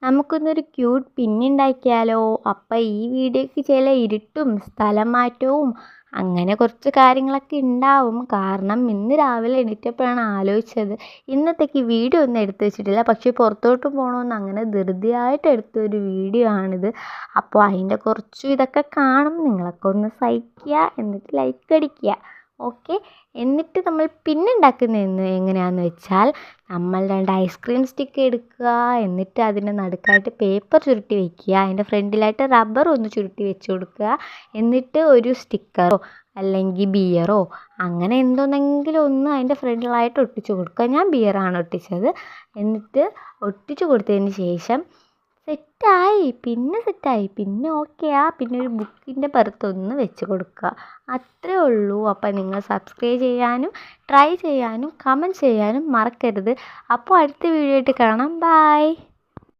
നമുക്കൊന്നൊരു cute പിന്നുണ്ടാക്കിയാലോ? അപ്പം ഈ വീഡിയോയ്ക്ക് ചില ഇരുട്ടും സ്ഥലം മാറ്റവും അങ്ങനെ കുറച്ച് കാര്യങ്ങളൊക്കെ ഉണ്ടാവും. കാരണം ഇന്ന് രാവിലെ എണീറ്റപ്പോഴാണ് ആലോചിച്ചത്, ഇന്നത്തേക്ക് വീഡിയോ ഒന്നും എടുത്തു വെച്ചിട്ടില്ല, പക്ഷേ പുറത്തോട്ട് പോകണമെന്ന് അങ്ങനെ ധൃതിയായിട്ട് എടുത്തൊരു വീഡിയോ ആണിത്. അപ്പോൾ അതിൻ്റെ കുറച്ച് ഇതൊക്കെ കാണും, നിങ്ങളൊക്കെ ഒന്ന് സഹിക്കുക, എന്നിട്ട് ലൈക്ക് അടിക്കുക. ഓക്കെ. എന്നിട്ട് നമ്മൾ പിന്നുണ്ടാക്കുന്നത് എങ്ങനെയാണെന്ന് വെച്ചാൽ, നമ്മൾ 2 ഐസ്ക്രീം സ്റ്റിക്ക് എടുക്കുക, എന്നിട്ട് അതിൻ്റെ നടുക്കായിട്ട് പേപ്പർ ചുരുട്ടി വയ്ക്കുക, അതിൻ്റെ ഫ്രണ്ടിലായിട്ട് റബ്ബർ ഒന്ന് ചുരുട്ടി വെച്ച് കൊടുക്കുക, എന്നിട്ട് ഒരു സ്റ്റിക്കറോ അല്ലെങ്കിൽ ബിയറോ അങ്ങനെ എന്തോന്നെങ്കിലും ഒന്ന് അതിൻ്റെ ഫ്രണ്ടിലായിട്ട് ഒട്ടിച്ച് കൊടുക്കുക. ഞാൻ ബിയറാണ് ഒട്ടിച്ചത്. എന്നിട്ട് ഒട്ടിച്ച് കൊടുത്തതിന് ശേഷം സെറ്റായി പിന്നെ ഓക്കെയാ. പിന്നെ ഒരു ബുക്കിൻ്റെ പുറത്തൊന്ന് വെച്ച് കൊടുക്കുക. അത്രേ ഉള്ളൂ. അപ്പം നിങ്ങൾ സബ്സ്ക്രൈബ് ചെയ്യാനും ട്രൈ ചെയ്യാനും കമൻറ്റ് ചെയ്യാനും മറക്കരുത്. അപ്പോൾ അടുത്ത വീഡിയോ ആയിട്ട് കാണാം. ബൈ.